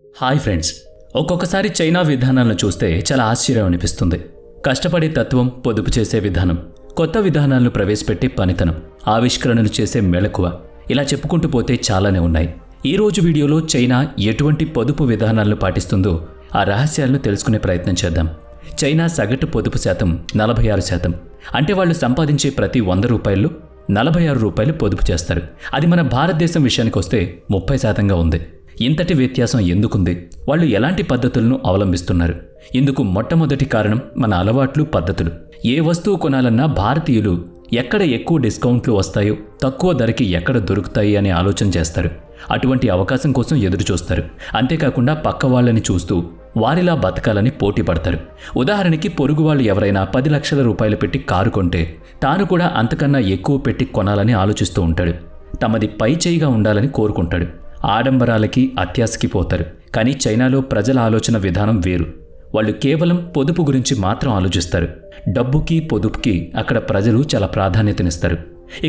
Hi friends, ఒక్కొక్కసారి China విధానాలను చూస్తే చాలా ఆశ్చర్యం అనిపిస్తుంది. కష్టపడే తత్వం, పొదుపు చేసే విధానం, కొత్త విధానాలను ప్రవేశపెట్టే పనితనం, ఆవిష్కరణలు చేసే మెళకువ, ఇలా చెప్పుకుంటూ పోతే చాలానే ఉన్నాయి. ఈ రోజు వీడియోలో చైనా ఎటువంటి పొదుపు విధానాలను పాటిస్తుందో ఆ రహస్యాలను తెలుసుకునే ప్రయత్నం చేద్దాం. చైనా సగటు పొదుపు శాతం 46%. అంటే వాళ్ళు సంపాదించే ప్రతి 100 రూపాయలు 46 రూపాయలు పొదుపు చేస్తారు. అది మన భారతదేశం విషయానికి వస్తే 30%గా ఉంది. ఇంతటి వ్యత్యాసం ఎందుకుంది? వాళ్ళు ఎలాంటి పద్ధతులను అవలంబిస్తున్నారు? ఇందుకు మొట్టమొదటి కారణం మన అలవాట్లు, పద్ధతులు. ఏ వస్తువు కొనాలన్నా భారతీయులు ఎక్కడ ఎక్కువ డిస్కౌంట్లు వస్తాయో, తక్కువ ధరకి ఎక్కడ దొరుకుతాయి అనే ఆలోచన చేస్తారు. అటువంటి అవకాశం కోసం ఎదురు చూస్తారు. అంతేకాకుండా పక్క వాళ్ళని చూస్తూ వారిలా బతకాలని పోటీ పడతారు. ఉదాహరణకి పొరుగు వాళ్ళు ఎవరైనా 10 లక్షల రూపాయలు పెట్టి కారు కొంటే తాను కూడా అంతకన్నా ఎక్కువ పెట్టి కొనాలని ఆలోచిస్తూ ఉంటాడు. తమది పై చేయిగా ఉండాలని కోరుకుంటాడు. ఆడంబరాలకి, అత్యాశకి పోతారు. కానీ చైనాలో ప్రజల ఆలోచన విధానం వేరు. వాళ్ళు కేవలం పొదుపు గురించి మాత్రం ఆలోచిస్తారు. డబ్బుకి, పొదుపుకి అక్కడ ప్రజలు చాలా ప్రాధాన్యతనిస్తారు.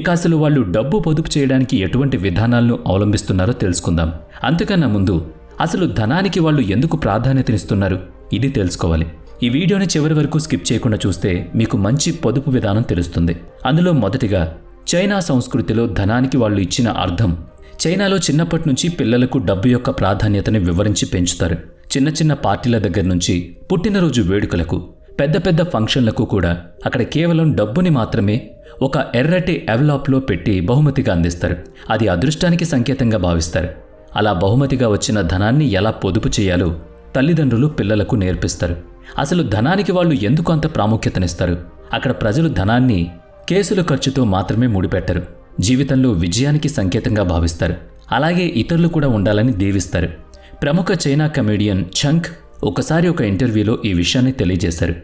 ఇక అసలు వాళ్ళు డబ్బు పొదుపు చేయడానికి ఎటువంటి విధానాలను అవలంబిస్తున్నారో తెలుసుకుందాం. అంతకన్నా ముందు అసలు ధనానికి వాళ్ళు ఎందుకు ప్రాధాన్యతనిస్తున్నారు ఇది తెలుసుకోవాలి. ఈ వీడియోని చివరి వరకు స్కిప్ చేయకుండా చూస్తే మీకు మంచి పొదుపు విధానం తెలుస్తుంది. అందులో మొదటిగా చైనా సంస్కృతిలో ధనానికి వాళ్ళు ఇచ్చిన అర్థం. చైనాలో చిన్నప్పటి నుంచి పిల్లలకు డబ్బు యొక్క ప్రాధాన్యతని వివరించి పెంచుతారు. చిన్న చిన్న పార్టీల దగ్గర నుంచి పుట్టినరోజు వేడుకలకు, పెద్ద పెద్ద ఫంక్షన్లకు కూడా అక్కడ కేవలం డబ్బుని మాత్రమే ఒక ఎర్రటి ఎన్వలప్లో పెట్టి బహుమతిగా అందిస్తారు. అది అదృష్టానికి సంకేతంగా భావిస్తారు. అలా బహుమతిగా వచ్చిన ధనాన్ని ఎలా పొదుపు చేయాలో తల్లిదండ్రులు పిల్లలకు నేర్పిస్తారు. అసలు ధనానికి వాళ్ళు ఎందుకు అంత ప్రాముఖ్యతనిస్తారు? అక్కడ ప్రజలు ధనాన్ని కేసుల ఖర్చుతో మాత్రమే ముడిపెట్టరు. జీవితంలో విజయానికి సంకేతంగా భావిస్తారు. అలాగే ఇతరులు కూడా ఉండాలని దీవిస్తారు. ప్రముఖ చైనా కమెడియన్ చంగ్ ఒకసారి ఒక ఇంటర్వ్యూలో ఈ విషయాన్ని తెలియజేశారు.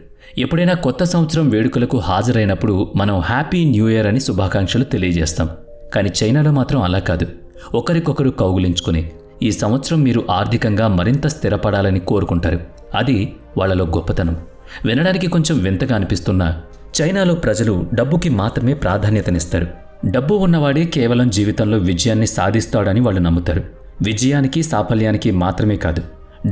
ఎప్పుడైనా కొత్త సంవత్సరం వేడుకలకు హాజరైనప్పుడు మనం హ్యాపీ న్యూ ఇయర్ అని శుభాకాంక్షలు తెలియజేస్తాం. కానీ చైనాలో మాత్రం అలా కాదు. ఒకరికొకరు కౌగులించుకుని ఈ సంవత్సరం మీరు ఆర్థికంగా మరింత స్థిరపడాలని కోరుకుంటారు. అది వాళ్లలో గొప్పతనం. వినడానికి కొంచెం వింతగా అనిపిస్తున్నా చైనాలో ప్రజలు డబ్బుకి మాత్రమే ప్రాధాన్యతనిస్తారు. డబ్బు ఉన్నవాడే కేవలం జీవితంలో విజయాన్ని సాధిస్తాడని వాళ్ళు నమ్ముతారు. విజయానికి, సాఫల్యానికి మాత్రమే కాదు,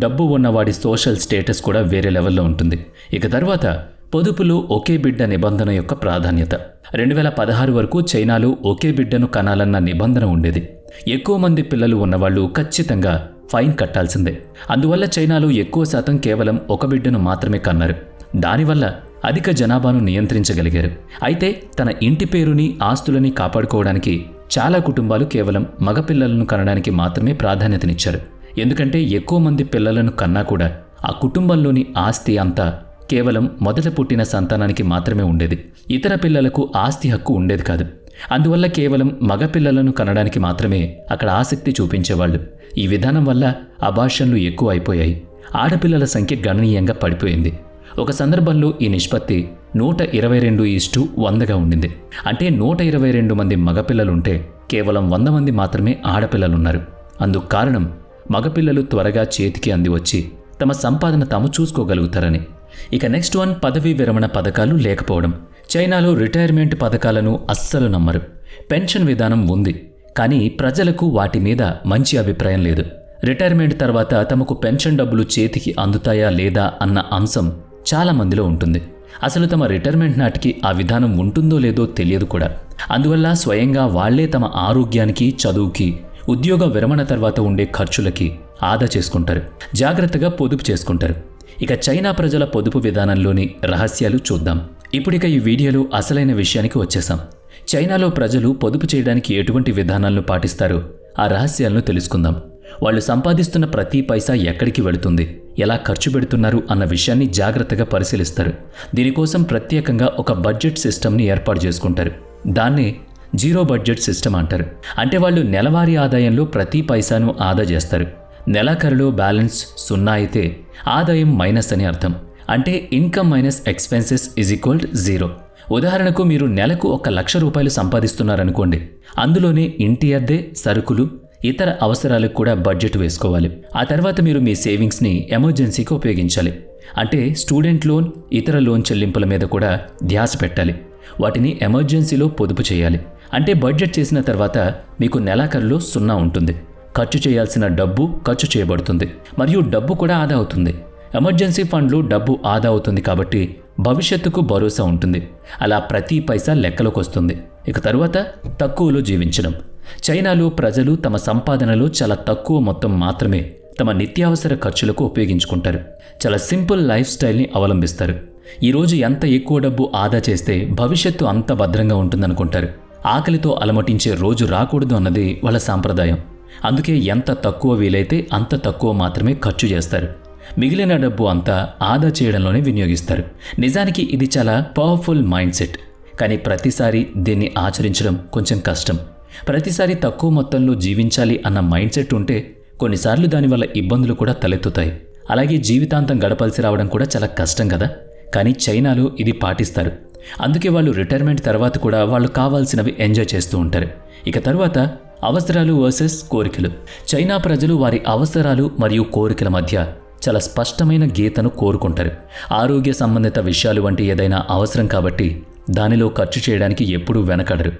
డబ్బు ఉన్నవాడి సోషల్ స్టేటస్ కూడా వేరే లెవెల్లో ఉంటుంది. ఇక తర్వాత పొదుపులో ఒకే బిడ్డ నిబంధన యొక్క ప్రాధాన్యత. 2016 వరకు చైనాలో ఒకే బిడ్డను కనాలన్న నిబంధన ఉండేది. ఎక్కువ మంది పిల్లలు ఉన్నవాళ్లు ఖచ్చితంగా ఫైన్ కట్టాల్సిందే. అందువల్ల చైనాలో ఎక్కువ శాతం కేవలం ఒక బిడ్డను మాత్రమే కన్నారు. దానివల్ల అధిక జనాభాను నియంత్రించగలిగారు. అయితే తన ఇంటి పేరుని, ఆస్తులని కాపాడుకోవడానికి చాలా కుటుంబాలు కేవలం మగపిల్లలను కనడానికి మాత్రమే ప్రాధాన్యతనిచ్చారు. ఎందుకంటే ఎక్కువ మంది పిల్లలను కన్నా కూడా ఆ కుటుంబంలోని ఆస్తి అంతా కేవలం మొదట పుట్టిన సంతానానికి మాత్రమే ఉండేది. ఇతర పిల్లలకు ఆస్తి హక్కు ఉండేది కాదు. అందువల్ల కేవలం మగపిల్లలను కనడానికి మాత్రమే అక్కడ ఆసక్తి చూపించేవాళ్ళు. ఈ విధానం వల్ల అబార్షన్లు ఎక్కువ అయిపోయాయి. ఆడపిల్లల సంఖ్య గణనీయంగా పడిపోయింది. ఒక సందర్భంలో ఈ నిష్పత్తి 122:100గా ఉండింది. అంటే 122 మంది మగపిల్లలుంటే కేవలం 100 మంది మాత్రమే ఆడపిల్లలున్నారు. అందుకు కారణం మగపిల్లలు త్వరగా చేతికి అంది వచ్చి తమ సంపాదన తాము చూసుకోగలుగుతారని. ఇక నెక్స్ట్ వన్, పదవీ విరమణ పథకాలు లేకపోవడం. చైనాలో రిటైర్మెంట్ పథకాలను అస్సలు నమ్మరు. పెన్షన్ విధానం ఉంది, కానీ ప్రజలకు వాటి మీద మంచి అభిప్రాయం లేదు. రిటైర్మెంట్ తర్వాత తమకు పెన్షన్ డబ్బులు చేతికి అందుతాయా లేదా అన్న అంశం చాలా మందిలో ఉంటుంది. అసలు తమ రిటైర్మెంట్ నాటికి ఆ విధానం ఉంటుందో లేదో తెలియదు కూడా. అందువల్ల స్వయంగా వాళ్లే తమ ఆరోగ్యానికి, చదువుకి, ఉద్యోగ విరమణ తర్వాత ఉండే ఖర్చులకి ఆదా చేసుకుంటారు. జాగ్రత్తగా పొదుపు చేసుకుంటారు. ఇక చైనా ప్రజల పొదుపు విధానంలోని రహస్యాలు చూద్దాం. ఇప్పుడిక ఈ వీడియోలో అసలైన విషయానికి వచ్చేసాం. చైనాలో ప్రజలు పొదుపు చేయడానికి ఎటువంటి విధానాలను పాటిస్తారో ఆ రహస్యాలను తెలుసుకుందాం. వాళ్ళు సంపాదిస్తున్న ప్రతి పైసా ఎక్కడికి వెళుతుంది, ఎలా ఖర్చు పెడుతున్నారు అన్న విషయాన్ని జాగ్రత్తగా పరిశీలిస్తారు. దీనికోసం ప్రత్యేకంగా ఒక బడ్జెట్ సిస్టమ్ని ఏర్పాటు చేసుకుంటారు. దాన్నే జీరో బడ్జెట్ సిస్టమ్ అంటారు. అంటే వాళ్ళు నెలవారీ ఆదాయంలో ప్రతి పైసాను ఆదా చేస్తారు. నెలాఖరులో బ్యాలెన్స్ 0 అయితే ఆదాయం మైనస్ అని అర్థం. అంటే ఇన్కమ్ మైనస్ ఎక్స్పెన్సెస్ = 0. ఉదాహరణకు మీరు నెలకు 1,00,000 రూపాయలు సంపాదిస్తున్నారనుకోండి. అందులోనే ఇంటి అద్దె, సరుకులు, ఇతర అవసరాలకు కూడా బడ్జెట్ వేసుకోవాలి. ఆ తర్వాత మీరు మీ సేవింగ్స్ని ఎమర్జెన్సీకి ఉపయోగించాలి. అంటే స్టూడెంట్ లోన్, ఇతర లోన్ చెల్లింపుల మీద కూడా ధ్యాస పెట్టాలి. వాటిని ఎమర్జెన్సీలో పొదుపు చేయాలి. అంటే బడ్జెట్ చేసిన తర్వాత మీకు నెలాఖరులో 0 ఉంటుంది. ఖర్చు చేయాల్సిన డబ్బు ఖర్చు చేయబడుతుంది మరియు డబ్బు కూడా ఆదా అవుతుంది. ఎమర్జెన్సీ ఫండ్లో డబ్బు ఆదా అవుతుంది కాబట్టి భవిష్యత్తుకు భరోసా ఉంటుంది. అలా ప్రతి పైసా లెక్కలోకి వస్తుంది. ఇక తరువాత తక్కువలో జీవించడం. చైనాలో ప్రజలు తమ సంపాదనలో చాలా తక్కువ మొత్తం మాత్రమే తమ నిత్యావసర ఖర్చులకు ఉపయోగించుకుంటారు. చాలా సింపుల్ లైఫ్ స్టైల్ని అవలంబిస్తారు. ఈరోజు ఎంత ఎక్కువ డబ్బు ఆదా చేస్తే భవిష్యత్తు అంత భద్రంగా ఉంటుందనుకుంటారు. ఆకలితో అలమటించే రోజు రాకూడదు అన్నది వాళ్ళ సాంప్రదాయం. అందుకే ఎంత తక్కువ వీలైతే అంత తక్కువ మాత్రమే ఖర్చు చేస్తారు. మిగిలిన డబ్బు అంతా ఆదా చేయడంలోనే వినియోగిస్తారు. నిజానికి ఇది చాలా పవర్ఫుల్ మైండ్ సెట్. కానీ ప్రతిసారి దీన్ని ఆచరించడం కొంచెం కష్టం. ప్రతిసారి తక్కువ మొత్తంలో జీవించాలి అన్న మైండ్ సెట్ ఉంటే కొన్నిసార్లు దానివల్ల ఇబ్బందులు కూడా తలెత్తుతాయి. అలాగే జీవితాంతం గడపాల్సి రావడం కూడా చాలా కష్టం కదా. కానీ చైనాలో ఇది పాటిస్తారు. అందుకే వాళ్ళు రిటైర్మెంట్ తర్వాత కూడా వాళ్ళు కావాల్సినవి ఎంజాయ్ చేస్తూ ఉంటారు. ఇక తర్వాత అవసరాలు వర్సెస్ కోరికలు. చైనా ప్రజలు వారి అవసరాలు మరియు కోరికల మధ్య చాలా స్పష్టమైన గీతను కోరుకుంటారు. ఆరోగ్య సంబంధిత విషయాలు వంటి ఏదైనా అవసరం కాబట్టి దానిలో ఖర్చు చేయడానికి ఎప్పుడూ వెనకడరు.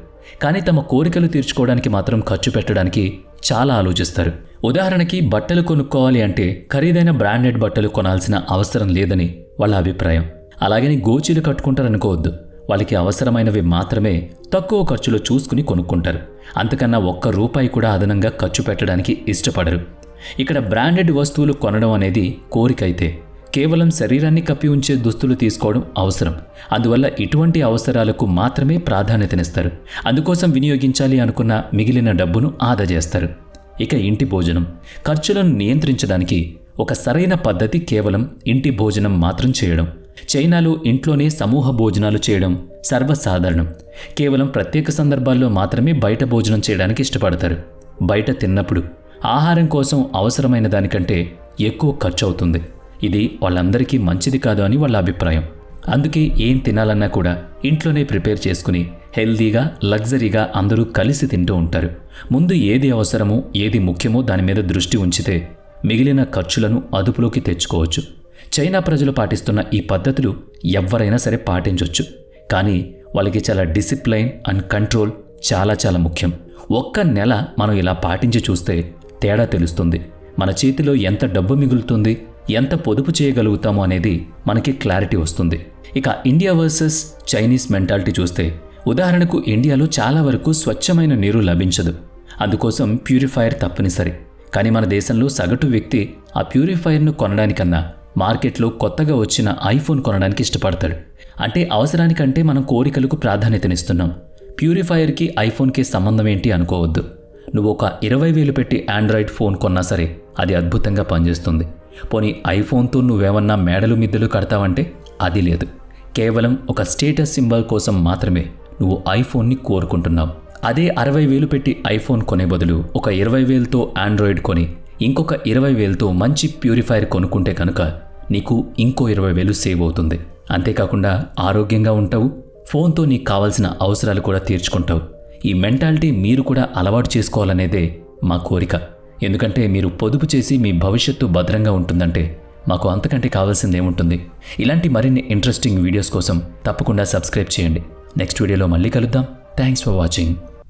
కానీ తమ కోరికలు తీర్చుకోవడానికి మాత్రం ఖర్చు పెట్టడానికి చాలా ఆలోచిస్తారు. ఉదాహరణకి బట్టలు కొనుక్కోవాలి అంటే ఖరీదైన బ్రాండెడ్ బట్టలు కొనాల్సిన అవసరం లేదని వాళ్ళ అభిప్రాయం. అలాగని గోచీలు కట్టుకుంటారనుకోవద్దు. వాళ్ళకి అవసరమైనవి మాత్రమే తక్కువ ఖర్చులో చూసుకుని కొనుక్కుంటారు. అంతకన్నా ₹1 కూడా అదనంగా ఖర్చు పెట్టడానికి ఇష్టపడరు. ఇక్కడ బ్రాండెడ్ వస్తువులు కొనడం అనేది కోరికైతే కేవలం శరీరాన్ని కప్పి ఉంచే దుస్తులు తీసుకోవడం అవసరం. అందువల్ల ఇటువంటి అవసరాలకు మాత్రమే ప్రాధాన్యతనిస్తారు. అందుకోసం వినియోగించాలి అనుకున్న మిగిలిన డబ్బును ఆదా చేస్తారు. ఇక ఇంటి భోజనం. ఖర్చులను నియంత్రించడానికి ఒక సరైన పద్ధతి కేవలం ఇంటి భోజనం మాత్రం చేయడం. చైనాలో ఇంట్లోనే సమూహ భోజనాలు చేయడం సర్వసాధారణం. కేవలం ప్రత్యేక సందర్భాల్లో మాత్రమే బయట భోజనం చేయడానికి ఇష్టపడతారు. బయట తిన్నప్పుడు ఆహారం కోసం అవసరమైన దానికంటే ఎక్కువ ఖర్చు అవుతుంది. ఇది వాళ్ళందరికీ మంచిది కాదు అని వాళ్ళ అభిప్రాయం. అందుకే ఏం తినాలన్నా కూడా ఇంట్లోనే ప్రిపేర్ చేసుకుని హెల్దీగా లగ్జరీగా అందరూ కలిసి తింటూ ఉంటారు. ముందు ఏది అవసరమో ఏది ముఖ్యమో దాని మీద దృష్టి ఉంచితే మిగిలిన ఖర్చులను అదుపులోకి తెచ్చుకోవచ్చు. చైనా ప్రజలు పాటిస్తున్న ఈ పద్ధతులు ఎవరైనా సరే పాటించవచ్చు. కానీ వాళ్ళకి చాలా డిసిప్లైన్ అండ్ కంట్రోల్ చాలా ముఖ్యం. ఒక్క నెల మనం ఇలా పాటించి చూస్తే తేడా తెలుస్తుంది. మన చేతిలో ఎంత డబ్బు మిగులుతుంది, ఎంత పొదుపు చేయగలుగుతామో అనేది మనకి క్లారిటీ వస్తుంది. ఇక ఇండియా వర్సెస్ చైనీస్ మెంటాలిటీ చూస్తే ఉదాహరణకు ఇండియాలో చాలా వరకు స్వచ్ఛమైన నీరు లభించదు. అందుకోసం ప్యూరిఫైయర్ తప్పనిసరి. కానీ మన దేశంలో సగటు వ్యక్తి ఆ ప్యూరిఫైయర్ను కొనడానికన్నా మార్కెట్లో కొత్తగా వచ్చిన ఐఫోన్ కొనడానికి ఇష్టపడతాడు. అంటే అవసరానికంటే మనం కోరికలకు ప్రాధాన్యతనిస్తున్నాం. ప్యూరిఫైయర్కి ఐఫోన్కి సంబంధం ఏంటి అనుకోవద్దు. నువ్వు ఒక 20,000 పెట్టి ఆండ్రాయిడ్ ఫోన్ కొన్నా సరే అది అద్భుతంగా పనిచేస్తుంది. పోనీ ఐఫోన్తో నువ్వేమన్నా మేడలు మిద్దెలు కడతావంటే అది లేదు. కేవలం ఒక స్టేటస్ సింబల్ కోసం మాత్రమే నువ్వు ఐఫోన్ని కోరుకుంటున్నావు. అదే 60,000 పెట్టి ఐఫోన్ కొనే బదులు ఒక 20,000తో ఆండ్రాయిడ్ కొని ఇంకొక 20,000తో మంచి ప్యూరిఫైయర్ కొనుక్కుంటే కనుక నీకు ఇంకో 20,000 సేవ్ అవుతుంది. అంతేకాకుండా ఆరోగ్యంగా ఉంటావు. ఫోన్తో నీకు కావాల్సిన అవసరాలు కూడా తీర్చుకుంటావు. ఈ మెంటాలిటీ మీరు కూడా అలవాటు చేసుకోవాలనేదే మా కోరిక. ఎందుకంటే మీరు పొదుపు చేసి మీ భవిష్యత్తు భద్రంగా ఉంటుందంటే మాకు అంతకంటే కావాల్సిందేముంటుంది. ఇలాంటి మరిన్ని ఇంట్రెస్టింగ్ వీడియోస్ కోసం తప్పకుండా సబ్స్క్రైబ్ చేయండి. నెక్స్ట్ వీడియోలో మళ్ళీ కలుద్దాం. Thanks for watching.